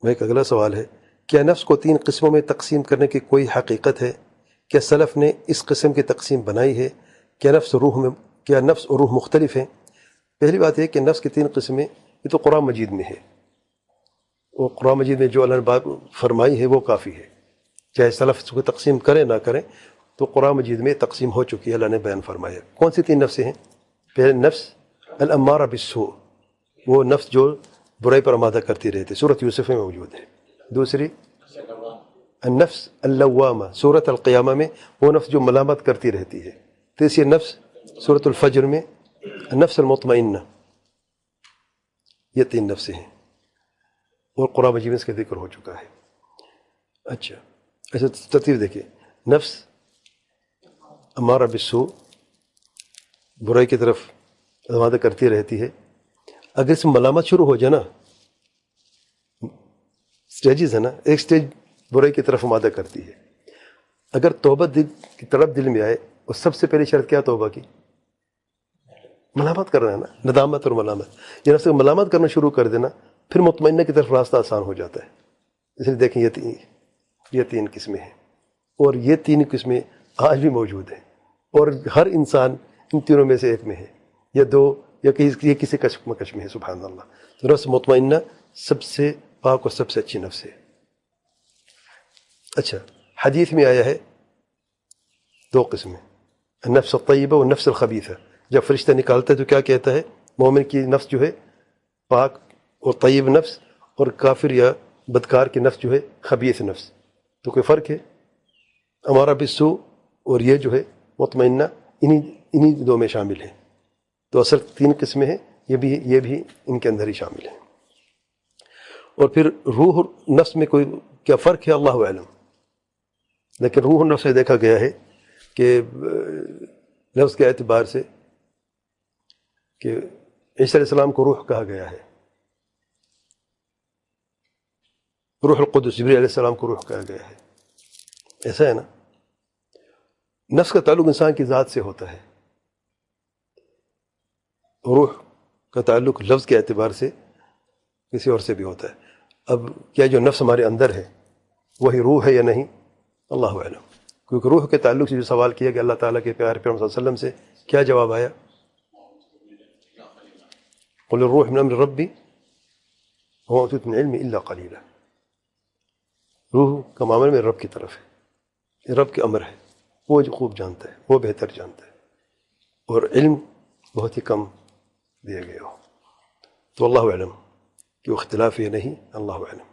میں ایک اگلا سوال ہے، کیا نفس کو 3 قسموں میں تقسیم کرنے کی کوئی حقیقت ہے؟ کیا سلف نے اس قسم کی تقسیم بنائی ہے؟ کیا نفس اور روح مختلف ہیں؟ پہلی بات یہ کہ نفس کی 3 قسمیں یہ تو قرآن مجید میں ہے، اور قرآن مجید میں جو اللہ نے بات فرمائی ہے وہ کافی ہے، چاہے سلف اس کو تقسیم کریں نہ کریں، تو قرآن مجید میں تقسیم ہو چکی ہے، اللہ نے بیان فرمایا۔ کون سی 3 نفسیں ہیں؟ پہلے نفس الامارہ بالسوء، وہ نفس جو برائی پر آمادہ کرتی رہتی، سورۃ یوسف میں موجود ہے۔ دوسری النفس اللوامہ، سورۃ القیامہ میں وہ نفس جو ملامت کرتی رہتی ہے۔ تیسری نفس سورۃ الفجر میں النفس المطمئنہ۔ یہ 3 نفسیں ہیں، اور قرآن مجید میں اس کا ذکر ہو چکا ہے۔ اچھا ترتیب دیکھیے، نفس امارہ بالسوء، برائی کی طرف آمادہ کرتی رہتی ہے۔ اگر اس میں ملامت شروع ہو جائے نا، سٹیجز ہے نا، ایک سٹیج برائی کی طرف آمادہ کرتی ہے، اگر توبہ کی طرف دل میں آئے، اور سب سے پہلی شرط کیا توبہ کی؟ ملامت کرنا ہے نا، ندامت اور ملامت۔ یہ نفس کو ملامت کرنا شروع کر دینا، پھر مطمئنہ کی طرف راستہ آسان ہو جاتا ہے۔ اس لیے دیکھیں یہ 3 قسمیں ہیں، اور یہ 3 قسمیں آج بھی موجود ہیں، اور ہر انسان ان تینوں میں سے ایک میں ہے، یا 2 یا کسی کشمکش میں ہے۔ سبحان اللہ۔ تو نفس مطمئنہ سب سے پاک اور سب سے اچھی نفس ہے۔ اچھا، حدیث میں آیا ہے 2 قسمیں، النفس الطیبہ والنفس الخبیثہ۔ جب فرشتہ نکالتا ہے تو کیا کہتا ہے؟ مومن کی نفس جو ہے پاک اور طیب نفس، اور کافر یا بدکار کی نفس جو ہے خبیث نفس۔ تو کوئی فرق ہے؟ امارہ بالسوء اور یہ جو ہے مطمئنہ، انہی 2 میں شامل ہیں۔ تو اصل 3 قسمیں ہیں، یہ بھی ان کے اندر ہی شامل ہیں۔ اور پھر روح اور نفس میں کوئی کیا فرق ہے؟ اللہ اعلم، لیکن روح اور نفس میں دیکھا گیا ہے کہ لفظ کے اعتبار سے کہ عیسیٰ علیہ السلام کو روح کہا گیا ہے، روح القدس جبریل علیہ السلام کو روح کہا گیا ہے، ایسا ہے نا۔ نفس کا تعلق انسان کی ذات سے ہوتا ہے، روح کا تعلق لفظ کے اعتبار سے کسی اور سے بھی ہوتا ہے۔ اب کیا جو نفس ہمارے اندر ہے وہی روح ہے یا نہیں؟ اللہ اعلم، کیونکہ روح کے تعلق سے جو سوال کیا کہ اللہ تعالیٰ کے پیارے پیغمبر صلی اللہ علیہ وسلم سے کیا جواب آیا؟ قل الروح من امر ربی وما اوتیتم من العلم الا قلیلا۔ روح کا معاملہ میں رب کی طرف ہے، رب کے امر ہے، وہ جو خوب جانتا ہے، وہ بہتر جانتا ہے، اور علم بہت ہی کم دیا گیا ہو۔ تو اللہ اعلم کہ وہ اختلاف یہ نہیں، اللہ اعلم۔